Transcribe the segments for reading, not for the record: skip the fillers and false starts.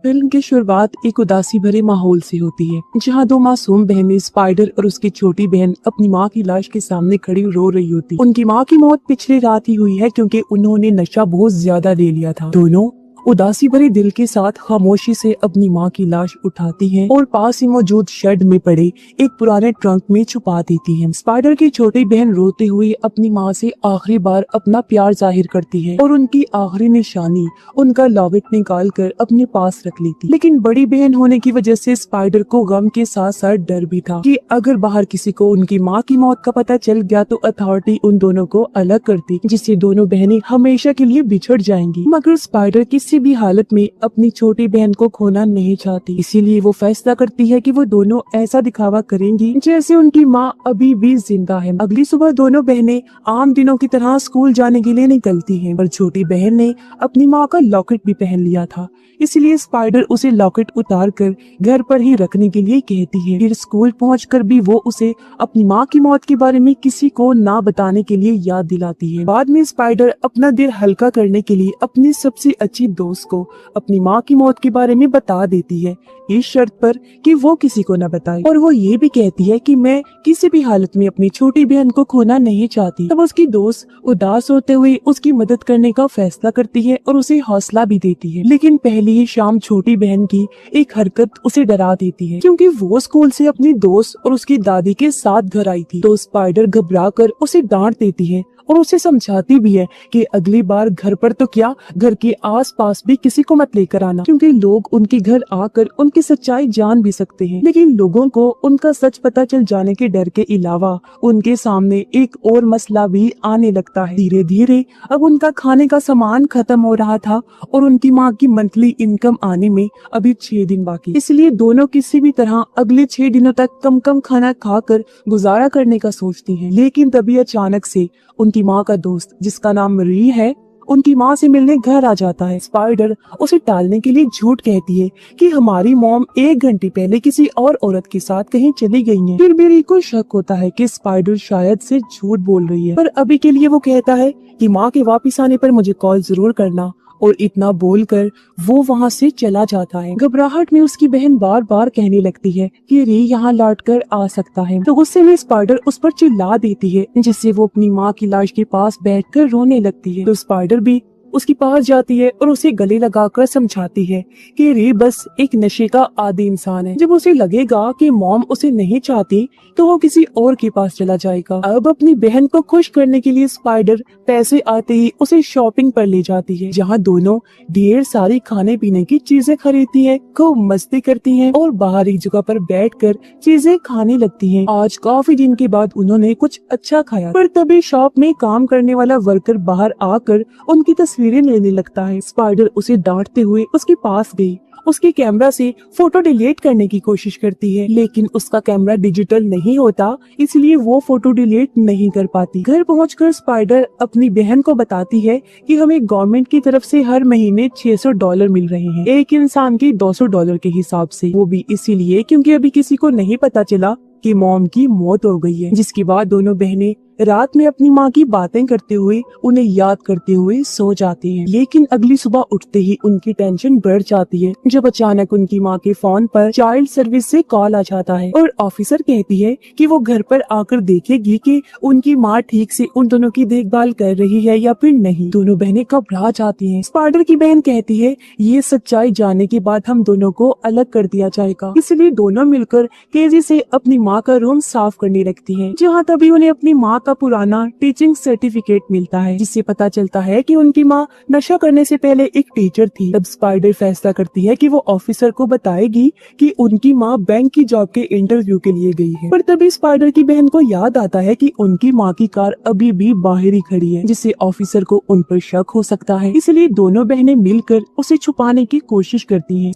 Film की शुरुआत एक उदासी भरे माहौल से होती है, जहां दो मासूम बहनें स्पाइडर और उसकी छोटी बहन अपनी मां की लाश के सामने खड़ी रो रही होती। उनकी मां की मौत पिछली रात ही हुई है क्योंकि उन्होंने नशा बहुत ज्यादा ले लिया था। दोनों उदासी भरे दिल के साथ खामोशी से अपनी मां की लाश उठाती हैं और पास ही मौजूद शेड में पड़े एक पुराने ट्रंक में छुपा देती हैं। स्पाइडर की छोटी बहन रोते हुए अपनी मां से आखिरी बार अपना प्यार जाहिर करती है और उनकी आखिरी निशानी उनका लॉकेट निकाल कर अपने पास रख लेती। लेकिन बड़ी बहन होने की वजह से स्पाइडर को गम के साथ साथ डर भी था कि अगर बाहर किसी को उनकी मां की मौत का पता चल गया तो अथॉरिटी उन दोनों को अलग करती, जिससे दोनों बहनें हमेशा के लिए बिछड़ जाएंगी। मगर स्पाइडर किसी भी हालत में अपनी छोटी बहन को खोना नहीं चाहती, इसीलिए वो फैसला करती है कि वो दोनों ऐसा दिखावा करेंगी जैसे उनकी माँ अभी भी जिंदा है। अगली सुबह दोनों बहनें आम दिनों की तरह स्कूल जाने के लिए निकलती हैं, पर छोटी बहन ने अपनी माँ का लॉकेट भी पहन लिया था, इसलिए स्पाइडर उसे लॉकेट उतार कर घर पर ही रखने के लिए कहती है। फिर स्कूल पहुंचकर भी वो उसे अपनी माँ की मौत के बारे में किसी को ना बताने के लिए याद दिलाती है। बाद में स्पाइडर अपना दिल हल्का करने के लिए अपनी सबसे अच्छी दोस्त को अपनी माँ की मौत के बारे में बता देती है, इस शर्त पर कि वो किसी को न बताए। और वो ये भी कहती है कि मैं किसी भी हालत में अपनी छोटी बहन को खोना नहीं चाहती। तब उसकी दोस्त उदास होते हुए उसकी मदद करने का फैसला करती है और उसे हौसला भी देती है। लेकिन पहली ही शाम छोटी बहन की एक हरकत उसे डरा देती है, क्योंकि वो स्कूल से अपनी दोस्त और उसकी दादी के साथ घर आई थी। तो स्पाइडर घबराकर उसे डांट देती है और उसे समझाती भी है कि अगली बार घर पर तो क्या, घर के आसपास भी किसी को मत लेकर आना, क्योंकि लोग उनके घर आकर उनकी सच्चाई जान भी सकते हैं। लेकिन लोगों को उनका सच पता चल जाने के डर के अलावा उनके सामने एक और मसला भी आने लगता है। धीरे धीरे अब उनका खाने का सामान खत्म हो रहा था और उनकी माँ की मंथली इनकम आने में अभी 6 दिन बाकी, इसलिए दोनों किसी भी तरह अगले 6 दिनों तक कम कम खाना खाकर गुजारा करने का सोचती हैं। लेकिन तभी अचानक से उनकी माँ का दोस्त, जिसका नाम मरी है, उनकी माँ से मिलने घर आ जाता है। स्पाइडर उसे टालने के लिए झूठ कहती है कि हमारी मॉम 1 घंटे पहले किसी और औरत के साथ कहीं चली गई है। फिर मेरी को शक होता है कि स्पाइडर शायद से झूठ बोल रही है, पर अभी के लिए वो कहता है कि माँ के वापस आने पर मुझे कॉल जरूर करना, और इतना बोलकर वो वहाँ से चला जाता है। घबराहट में उसकी बहन बार बार कहने लगती है कि रे यहाँ लौट कर आ सकता है, तो गुस्से में स्पाइडर उस पर चिल्ला देती है, जिससे वो अपनी माँ की लाश के पास बैठकर रोने लगती है। तो स्पाइडर भी उसके पास जाती है और उसे गले लगाकर समझाती है कि रे बस एक नशे का आदी इंसान है, जब उसे लगेगा कि मॉम उसे नहीं चाहती तो वो किसी और के पास चला जाएगा। अब अपनी बहन को खुश करने के लिए स्पाइडर पैसे आते ही उसे शॉपिंग पर ले जाती है, जहाँ दोनों ढेर सारी खाने पीने की चीजें खरीदती है, खूब मस्ती करती है और बाहर एक जगह पर बैठकर चीजें खाने लगती है। आज काफी दिन के बाद उन्होंने कुछ अच्छा खाया, पर तभी शॉप में काम करने वाला वर्कर बाहर आकर उनकी तस्वीरें लेने लगता है। स्पाइडर उसे डांटते हुए उसके पास गई, उसके कैमरा से फोटो डिलीट करने की कोशिश करती है, लेकिन उसका कैमरा डिजिटल नहीं होता, इसलिए वो फोटो डिलीट नहीं कर पाती। घर पहुंचकर स्पाइडर अपनी बहन को बताती है कि हमें गवर्नमेंट की तरफ से हर महीने $600 मिल रहे हैं, एक इंसान के $200 के हिसाब से, वो भी इसीलिए क्योंकि अभी किसी को नहीं पता चला कि मॉम की मौत हो गई है। जिसके बाद दोनों बहनें रात में अपनी माँ की बातें करते हुए उन्हें याद करते हुए सो जाती हैं। लेकिन अगली सुबह उठते ही उनकी टेंशन बढ़ जाती है, जब अचानक उनकी माँ के फोन पर चाइल्ड सर्विस से कॉल आ जाता है और ऑफिसर कहती है कि वो घर पर आकर देखेगी कि उनकी माँ ठीक से उन दोनों की देखभाल कर रही है या फिर नहीं। दोनों बहनें घबरा जाती हैं। स्पाइडर की बहन कहती है ये सच्चाई जानने के बाद हम दोनों को अलग कर दिया जाएगा, इसलिए दोनों मिलकर तेजी से अपनी माँ का रूम साफ करने लगती है, जहाँ तभी उन्हें अपनी माँ का पुराना टीचिंग सर्टिफिकेट मिलता है, जिससे पता चलता है कि उनकी माँ नशा करने से पहले एक टीचर थी। तब स्पाइडर फैसला करती है कि वो ऑफिसर को बताएगी कि उनकी माँ बैंक की जॉब के इंटरव्यू के लिए गई है। पर तभी स्पाइडर की बहन को याद आता है कि उनकी माँ की कार अभी भी बाहर ही खड़ी है, जिससे ऑफिसर को उन पर शक हो सकता है, इसलिए दोनों बहनें मिलकर उसे छुपाने की कोशिश करती हैं।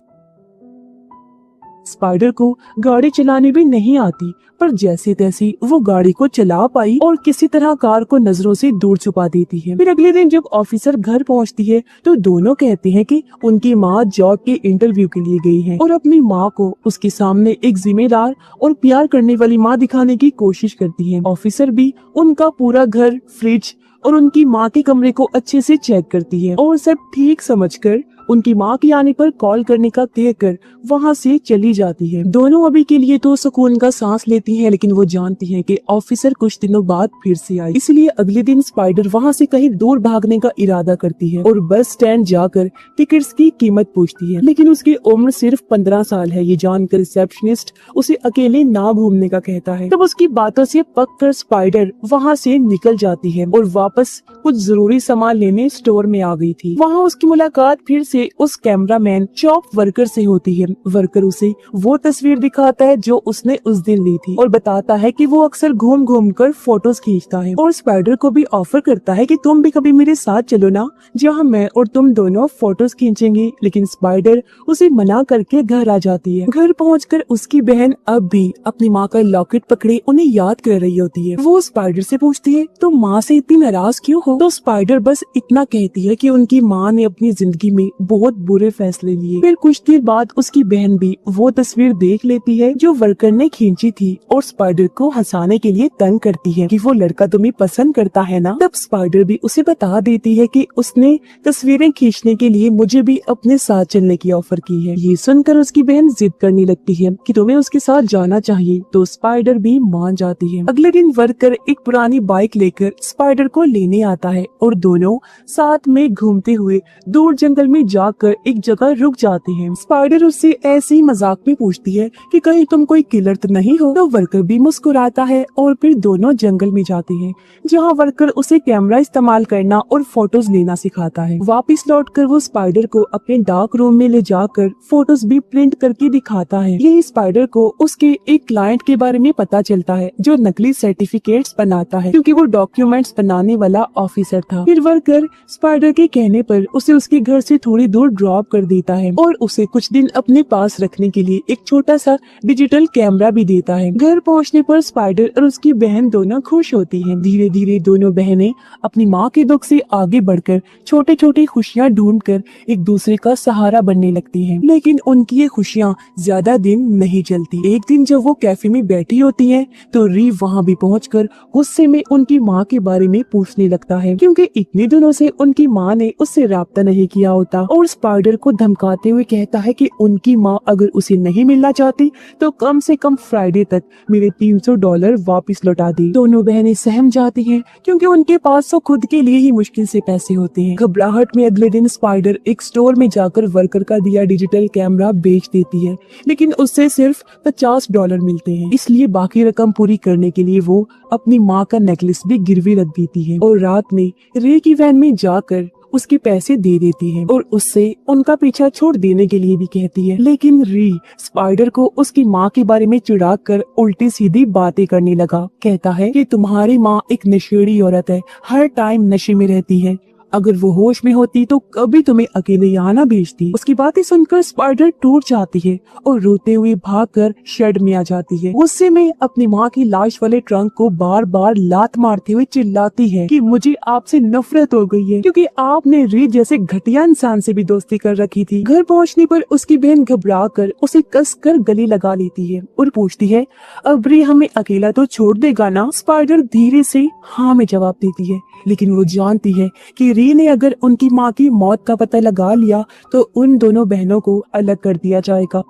स्पाइडर को गाड़ी चलानी भी नहीं आती, पर जैसे तैसे वो गाड़ी को चला पाई और किसी तरह कार को नजरों से दूर छुपा देती है। फिर अगले दिन जब ऑफिसर घर पहुंचती है तो दोनों कहते हैं कि उनकी माँ जॉब के इंटरव्यू के लिए गई है और अपनी माँ को उसके सामने एक जिम्मेदार और प्यार करने वाली माँ दिखाने की कोशिश करती है। ऑफिसर भी उनका पूरा घर, फ्रिज और उनकी माँ के कमरे को अच्छे से चेक करती है और सब ठीक समझकर उनकी माँ के आने पर कॉल करने का कहकर वहाँ से चली जाती है। दोनों अभी के लिए तो सुकून का सांस लेती हैं, लेकिन वो जानती हैं कि ऑफिसर कुछ दिनों बाद फिर से आए, इसलिए अगले दिन स्पाइडर वहाँ से कहीं दूर भागने का इरादा करती है और बस स्टैंड जाकर टिकट्स की कीमत पूछती है। लेकिन उसकी उम्र सिर्फ 15 साल है। ये जानकर रिसेप्शनिस्ट उसे अकेले ना घूमने का कहता है। तब उसकी बातों से पक कर स्पाइडर वहाँ से निकल जाती है और वापस कुछ जरूरी सामान लेने स्टोर में आ गई थी। वहाँ उसकी मुलाकात फिर से उस कैमरामैन शॉप वर्कर से होती है। वर्कर उसे वो तस्वीर दिखाता है जो उसने उस दिन ली थी और बताता है कि वो अक्सर घूम घूम कर फोटोज खींचता है और स्पाइडर को भी ऑफर करता है कि तुम भी कभी मेरे साथ चलो ना, जहाँ मैं और तुम दोनों फोटोज खींचेंगे। लेकिन स्पाइडर उसे मना करके घर आ जाती है। घर पहुंचकर उसकी बहन अब भी अपनी माँ का लॉकेट पकड़े उन्हें याद कर रही होती है। वो स्पाइडर से पूछती है तुम माँ से इतनी नाराज क्यों हो? तो स्पाइडर बस इतना कहती है कि उनकी माँ ने अपनी जिंदगी में बहुत बुरे फैसले लिए। फिर कुछ देर बाद उसकी बहन भी वो तस्वीर देख लेती है जो वर्कर ने खींची थी और स्पाइडर को हंसाने के लिए तंग करती है कि वो लड़का तुम्हें पसंद करता है ना। तब स्पाइडर भी उसे बता देती है कि उसने तस्वीरें खींचने के लिए मुझे भी अपने साथ चलने की ऑफर की है। ये सुनकर उसकी बहन जिद करने लगती है कि तुम्हें उसके साथ जाना चाहिए, तो स्पाइडर भी मान जाती है। अगले दिन वर्कर एक पुरानी बाइक लेकर स्पाइडर को लेने आता है और दोनों साथ में घूमते हुए दूर जंगल में जाकर एक जगह रुक जाते हैं। स्पाइडर उससे ऐसे ही मजाक में पूछती है कि कहीं तुम कोई किलर तो नहीं हो? तो वर्कर भी मुस्कुराता है और फिर दोनों जंगल में जाते हैं, जहाँ वर्कर उसे कैमरा इस्तेमाल करना और फोटोज लेना सिखाता है। वापस लौटकर वो स्पाइडर को अपने डार्क रूम में ले जाकर फोटोज भी प्रिंट करके दिखाता है। यही स्पाइडर को उसके एक क्लाइंट के बारे में पता चलता है जो नकली सर्टिफिकेट्स बनाता है, क्योंकि वो डॉक्यूमेंट्स बनाने वाला ऑफिसर था। फिर वर्कर स्पाइडर के कहने पर उसे उसके घर से थोड़ी दूर ड्रॉप कर देता है और उसे कुछ दिन अपने पास रखने के लिए एक छोटा सा डिजिटल कैमरा भी देता है। घर पहुंचने पर स्पाइडर और उसकी बहन दोनों खुश होती हैं। धीरे धीरे दोनों बहनें अपनी माँ के दुख से आगे बढ़कर छोटे छोटे खुशियाँ ढूंढकर एक दूसरे का सहारा बनने लगती हैं। लेकिन उनकी ये खुशियाँ ज्यादा दिन नहीं चलती। एक दिन जब वो कैफे में बैठी होती हैं, तो री वहाँ भी पहुंचकर गुस्से में उनकी माँ के बारे में पूछने लगता है, क्योंकि इतने दिनों से उनकी माँ ने उससे राब्ता नहीं किया होता, और स्पाइडर को धमकाते हुए कहता है कि उनकी माँ अगर उसे नहीं मिलना चाहती तो कम से कम फ्राइडे तक मेरे $300 वापस लौटा दी। दोनों बहनें सहम जाती हैं, क्योंकि उनके पास तो खुद के लिए ही मुश्किल से पैसे होते हैं। घबराहट में अगले दिन स्पाइडर एक स्टोर में जाकर वर्कर का दिया डिजिटल कैमरा बेच देती है, लेकिन उससे सिर्फ $50 मिलते हैं। इसलिए बाकी रकम पूरी करने के लिए वो अपनी माँ का नेकलेस भी गिरवी रख देती है और रात में रे की वैन में जाकर उसके पैसे दे देती है और उससे उनका पीछा छोड़ देने के लिए भी कहती है। लेकिन री स्पाइडर को उसकी माँ के बारे में चिढ़ाकर उल्टी सीधी बातें करने लगा। कहता है कि तुम्हारी माँ एक नशेड़ी औरत है, हर टाइम नशे में रहती है, अगर वो होश में होती तो कभी तुम्हें अकेले यहाँ ना भेजती। उसकी बातें सुनकर स्पाइडर टूट जाती है और रोते हुए भागकर शेड में आ जाती है। गुस्से में अपनी माँ की लाश वाले ट्रंक को बार बार लात मारते हुए चिल्लाती है कि मुझे आपसे नफरत हो गई है, क्योंकि आपने री जैसे घटिया इंसान से भी दोस्ती कर रखी थी। घर पहुँचने पर उसकी बहन घबरा कर उसे कस कर गले लगा लेती है और पूछती है अब री हमें अकेला तो छोड़ देगा ना? स्पाइडर धीरे से हाँ में जवाब देती है, लेकिन वो जानती है कि री ने अगर उनकी माँ की मौत का पता लगा लिया तो उन दोनों बहनों को अलग कर दिया जाएगा।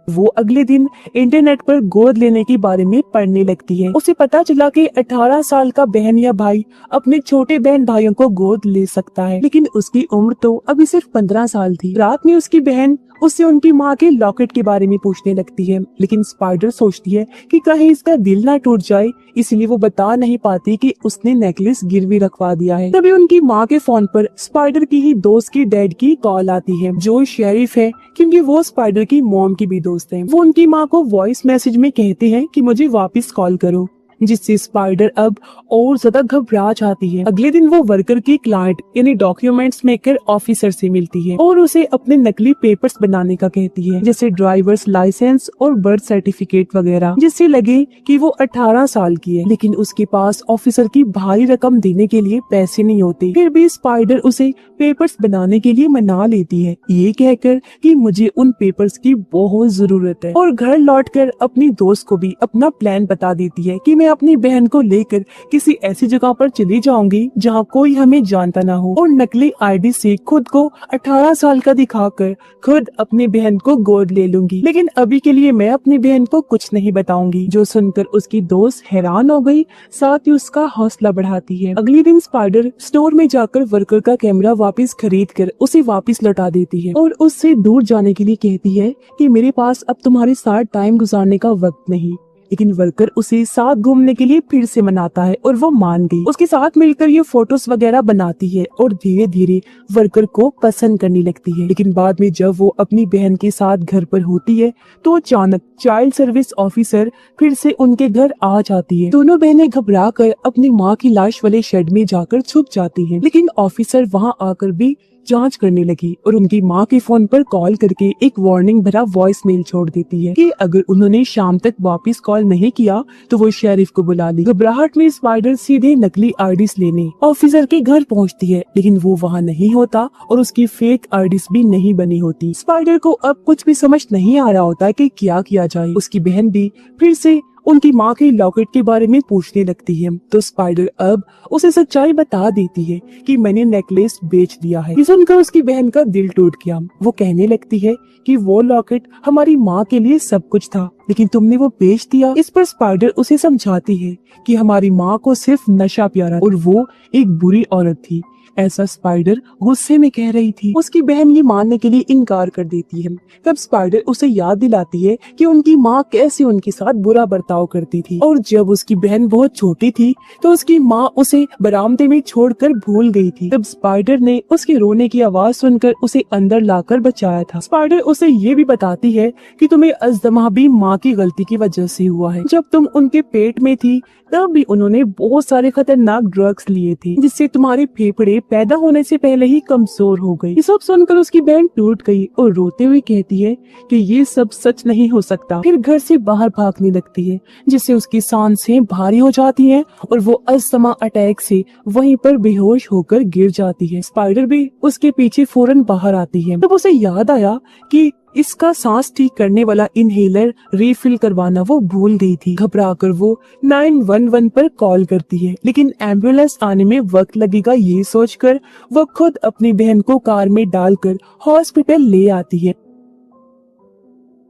वो अगले दिन इंटरनेट पर गोद लेने के बारे में पढ़ने लगती है। उसे पता चला कि 18 साल का बहन या भाई अपने छोटे बहन भाइयों को गोद ले सकता है, लेकिन उसकी उम्र तो अभी सिर्फ 15 साल थी। रात में उसकी बहन उससे उनकी माँ के लॉकेट के बारे में पूछने लगती है, लेकिन स्पाइडर सोचती है कि कहीं इसका दिल ना टूट जाए, इसलिए वो बता नहीं पाती कि उसने नेकलेस गिरवी रखवा दिया है। तभी उनकी माँ के फोन पर स्पाइडर की ही दोस्त की डैड की कॉल आती है, जो शेरिफ है, क्योंकि वो स्पाइडर की मॉम की भी दोस्त है। वो उनकी माँ को वॉइस मैसेज में कहते हैं कि मुझे वापस कॉल करो, जिससे स्पाइडर अब और ज्यादा घबरा जाती है। अगले दिन वो वर्कर की क्लाइंट यानी डॉक्यूमेंट्स मेकर ऑफिसर से मिलती है और उसे अपने नकली पेपर्स बनाने का कहती है, जैसे ड्राइवर्स लाइसेंस और बर्थ सर्टिफिकेट वगैरह, जिससे लगे कि वो 18 साल की है। लेकिन उसके पास ऑफिसर की भारी रकम देने के लिए पैसे नहीं होते। फिर भी स्पाइडर उसे पेपर्स बनाने के लिए मना लेती है, ये कहकर कि मुझे उन पेपर्स की बहुत जरूरत है, और घर लौटकर अपनी दोस्त को भी अपना प्लान बता देती है कि मैं अपनी बहन को लेकर किसी ऐसी जगह पर चली जाऊंगी जहाँ कोई हमें जानता ना हो और नकली आईडी से खुद को 18 साल का दिखाकर खुद अपनी बहन को गोद ले लूंगी। लेकिन अभी के लिए मैं अपनी बहन को कुछ नहीं बताऊंगी। जो सुनकर उसकी दोस्त हैरान हो गई, साथ ही उसका हौसला बढ़ाती है। अगले दिन स्पाइडर स्टोर में जाकर वर्कर का कैमरा वापस खरीद कर उसे वापस लौटा देती है और उससे दूर जाने के लिए कहती है कि मेरे पास अब तुम्हारे साथ टाइम गुजारने का वक्त नहीं। लेकिन वर्कर उसे साथ घूमने के लिए फिर से मनाता है और वो मान गई। उसके साथ मिलकर ये फोटोज वगैरह बनाती है और धीरे धीरे वर्कर को पसंद करने लगती है। लेकिन बाद में जब वो अपनी बहन के साथ घर पर होती है तो अचानक चाइल्ड सर्विस ऑफिसर फिर से उनके घर आ जाती है। दोनों बहनें घबरा कर अपनी माँ की लाश वाले शेड में जाकर छुप जाती हैं। लेकिन ऑफिसर वहाँ आकर भी जांच करने लगी और उनकी माँ के फोन पर कॉल करके एक वार्निंग भरा वॉइस मेल छोड़ देती है कि अगर उन्होंने शाम तक वापस कॉल नहीं किया तो वो शेरिफ को बुला ले। घबराहट में स्पाइडर सीधे नकली आईडीज लेने ऑफिसर के घर पहुंचती है, लेकिन वो वहाँ नहीं होता और उसकी फेक आईडीज भी नहीं बनी होती। स्पाइडर को अब कुछ भी समझ नहीं आ रहा होता कि क्या किया जाए। उसकी बहन भी फिर से उनकी माँ के लॉकेट के बारे में पूछने लगती है तो स्पाइडर अब उसे सच्चाई बता देती है कि मैंने नेकलेस बेच दिया है। ये सुनकर उसकी बहन का दिल टूट गया। वो कहने लगती है कि वो लॉकेट हमारी माँ के लिए सब कुछ था, लेकिन तुमने वो बेच दिया। इस पर स्पाइडर उसे समझाती है कि हमारी माँ को सिर्फ नशा प्यारा और वो एक बुरी औरत थी। ऐसा स्पाइडर गुस्से में कह रही थी। उसकी बहन ये मानने के लिए इनकार कर देती है। तब स्पाइडर उसे याद दिलाती है कि उनकी माँ कैसे उनके साथ बुरा बर्ताव करती थी और जब उसकी बहन बहुत छोटी थी तो उसकी माँ उसे बरामदे में छोड़कर भूल गई थी। तब स्पाइडर ने उसके रोने की आवाज सुनकर उसे अंदर लाकर बचाया था। स्पाइडर उसे ये भी बताती है कि तुम्हें अज़दमा भी माँ की गलती की वजह से हुआ है। जब तुम उनके पेट में थी तब भी उन्होंने बहुत सारे खतरनाक ड्रग्स लिए थे जिससे तुम्हारे फेफड़े पैदा होने से पहले ही कमजोर हो गई। ये सब सुनकर उसकी बहन टूट गई और रोते हुए कहती है कि ये सब सच नहीं हो सकता। फिर घर से बाहर भागने लगती है जिससे उसकी सांसें भारी हो जाती हैं और वो अस्थमा अटैक से वहीं पर बेहोश होकर गिर जाती है। स्पाइडर भी उसके पीछे फौरन बाहर आती है। तब उसे याद आया कि इसका सांस ठीक करने वाला इनहेलर रिफिल करवाना वो भूल गई थी। घबराकर वो 911 पर कॉल करती है, लेकिन एम्बुलेंस आने में वक्त लगेगा ये सोचकर वो खुद अपनी बहन को कार में डालकर हॉस्पिटल ले आती है।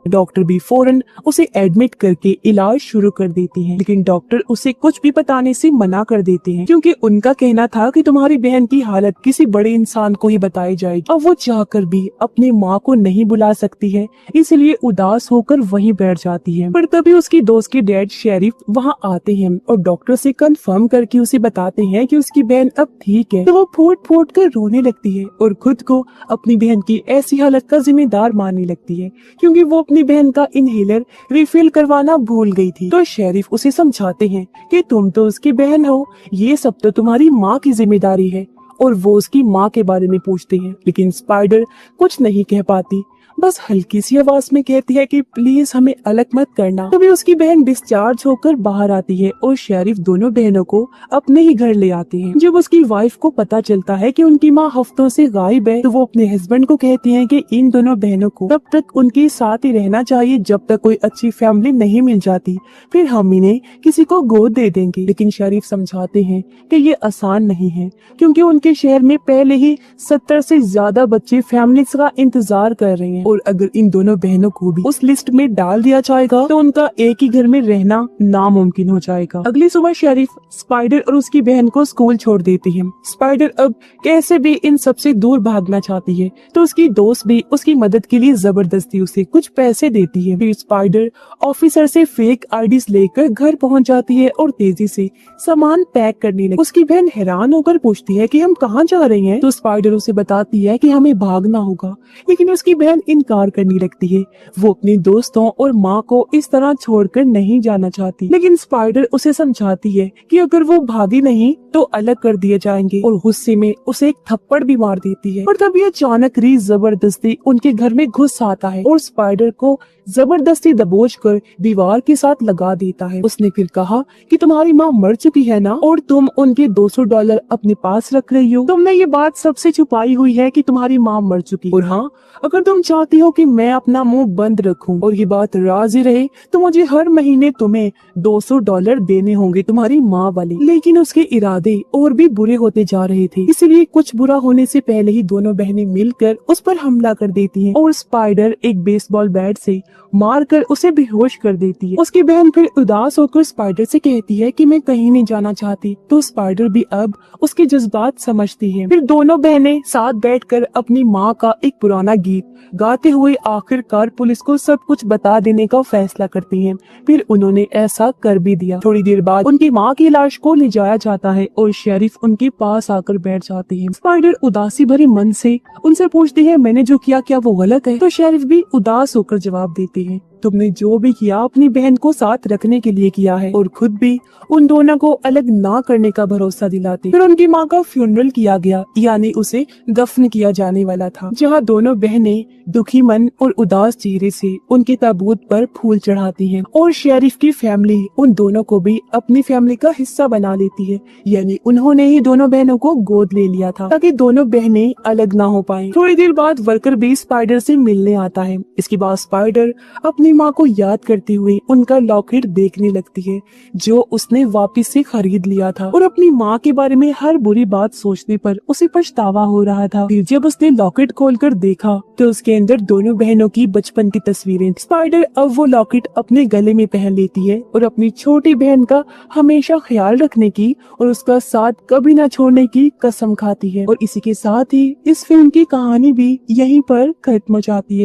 डॉक्टर भी फौरन उसे एडमिट करके इलाज शुरू कर देते हैं, लेकिन डॉक्टर उसे कुछ भी बताने से मना कर देते हैं क्योंकि उनका कहना था कि तुम्हारी बहन की हालत किसी बड़े इंसान को ही बताई जाएगी। अब वो चाहकर भी अपनी माँ को नहीं बुला सकती है, इसलिए उदास होकर वहीं बैठ जाती है। पर तभी उसकी दोस्त के डैड शेरिफ वहाँ आते हैं और डॉक्टर से कंफर्म करके उसे बताते हैं कि उसकी बहन अब ठीक है। तो वो फूट फूट कर रोने लगती है और खुद को अपनी बहन की ऐसी हालत का जिम्मेदार मानने लगती है क्योंकि वो अपनी बहन का इनहेलर रिफिल करवाना भूल गई थी। तो शेरिफ उसे समझाते हैं कि तुम तो उसकी बहन हो, ये सब तो तुम्हारी माँ की जिम्मेदारी है और वो उसकी माँ के बारे में पूछते हैं, लेकिन स्पाइडर कुछ नहीं कह पाती, बस हल्की सी आवाज में कहती है कि प्लीज हमें अलग मत करना। तभी उसकी बहन डिस्चार्ज होकर बाहर आती है और शेरिफ दोनों बहनों को अपने ही घर ले आते हैं। जब उसकी वाइफ को पता चलता है कि उनकी माँ हफ्तों से गायब है तो वो अपने हस्बैंड को कहती है कि इन दोनों बहनों को तब तक उनके साथ ही रहना चाहिए जब तक कोई अच्छी फैमिली नहीं मिल जाती, फिर हम इन्हें किसी को गोद दे देंगे। लेकिन शेरिफ समझाते हैं कि ये आसान नहीं है क्योंकि उनके शहर में पहले ही 70 से ज्यादा बच्चे फैमिली का इंतजार कर रहे हैं और अगर इन दोनों बहनों को भी उस लिस्ट में डाल दिया जाएगा तो उनका एक ही घर में रहना नामुमकिन हो जाएगा। अगली सुबह शेरिफ स्पाइडर और उसकी बहन को स्कूल छोड़ देती है। स्पाइडर अब कैसे भी इन सबसे दूर भागना चाहती है तो उसकी दोस्त भी उसकी मदद के लिए जबरदस्ती उसे कुछ पैसे देती है। फिर स्पाइडर ऑफिसर से फेक आईडीज लेकर घर पहुंच जाती है और तेजी से सामान पैक करने लगी। उसकी बहन हैरान होकर पूछती है कि हम कहाँ जा रहे हैं तो स्पाइडर उसे बताती है कि हमें भागना होगा, लेकिन उसकी बहन इनकार करने लगती है। वो अपने दोस्तों और माँ को इस तरह छोड़कर नहीं जाना चाहती, लेकिन स्पाइडर उसे समझाती है कि अगर वो भागी नहीं तो अलग कर दिए जाएंगे और गुस्से में उसे एक थप्पड़ भी मार देती है। और तभी अचानक रीस जबरदस्ती उनके घर में घुस आता है और स्पाइडर को जबरदस्ती दबोच कर दीवार के साथ लगा देता है। उसने फिर कहा कि तुम्हारी माँ मर चुकी है ना, और तुम उनके $200 अपने पास रख रही हो। तुमने ये बात सबसे छुपाई हुई है कि तुम्हारी माँ मर चुकी, और हाँ, अगर तुम चाहती हो कि मैं अपना मुंह बंद रखूं और ये बात राज ही रहे तो मुझे हर महीने तुम्हें $200 देने होंगे तुम्हारी माँ वाले। लेकिन उसके इरादे और भी बुरे होते जा रहे थे, इसलिए कुछ बुरा होने से पहले ही दोनों बहनें मिलकर उस पर हमला कर देती हैं और स्पाइडर एक बेसबॉल बैट से मारकर उसे बेहोश कर देती है। उसकी बहन फिर उदास होकर स्पाइडर से कहती है कि मैं कहीं नहीं जाना चाहती, तो स्पाइडर भी अब उसके जज्बात समझती है। फिर दोनों बहनें साथ बैठकर अपनी माँ का एक पुराना गीत गाते हुए आखिरकार पुलिस को सब कुछ बता देने का फैसला करती हैं। फिर उन्होंने ऐसा कर भी दिया। थोड़ी देर बाद उनकी माँ की लाश को ले जाया जाता है और शेरिफ उनके पास आकर बैठ जाती है। स्पाइडर उदासी भरे मन से उनसे पूछती है, मैंने जो किया क्या वो गलत है? तो शेरिफ भी उदास होकर जवाब देती है, तुमने जो भी किया अपनी बहन को साथ रखने के लिए किया है और खुद भी उन दोनों को अलग ना करने का भरोसा दिलाती। फिर उनकी माँ का फ्यूनरल किया गया, यानी उसे दफन किया जाने वाला था, जहाँ दोनों बहनें दुखी मन और उदास चेहरे से उनके ताबूत पर फूल चढ़ाती हैं और शेरिफ की फैमिली उन दोनों को भी अपनी फैमिली का हिस्सा बना लेती है, यानी उन्होंने ही दोनों बहनों को गोद ले लिया था ताकि दोनों बहनें अलग ना हो पाएं। थोड़ी देर बाद वर्कर भी स्पाइडर से मिलने आता है। इसके बाद स्पाइडर अपनी माँ को याद करती हुई उनका लॉकेट देखने लगती है जो उसने वापस से खरीद लिया था, और अपनी माँ के बारे में हर बुरी बात सोचने पर उसे पछतावा हो रहा था। फिर जब उसने लॉकेट खोलकर देखा तो उसके अंदर दोनों बहनों की बचपन की तस्वीरें। स्पाइडर अब वो लॉकेट अपने गले में पहन लेती है और अपनी छोटी बहन का हमेशा ख्याल रखने की और उसका साथ कभी न छोड़ने की कसम खाती है। और इसी के साथ ही इस फिल्म की कहानी भी यहीं पर खत्म हो जाती है।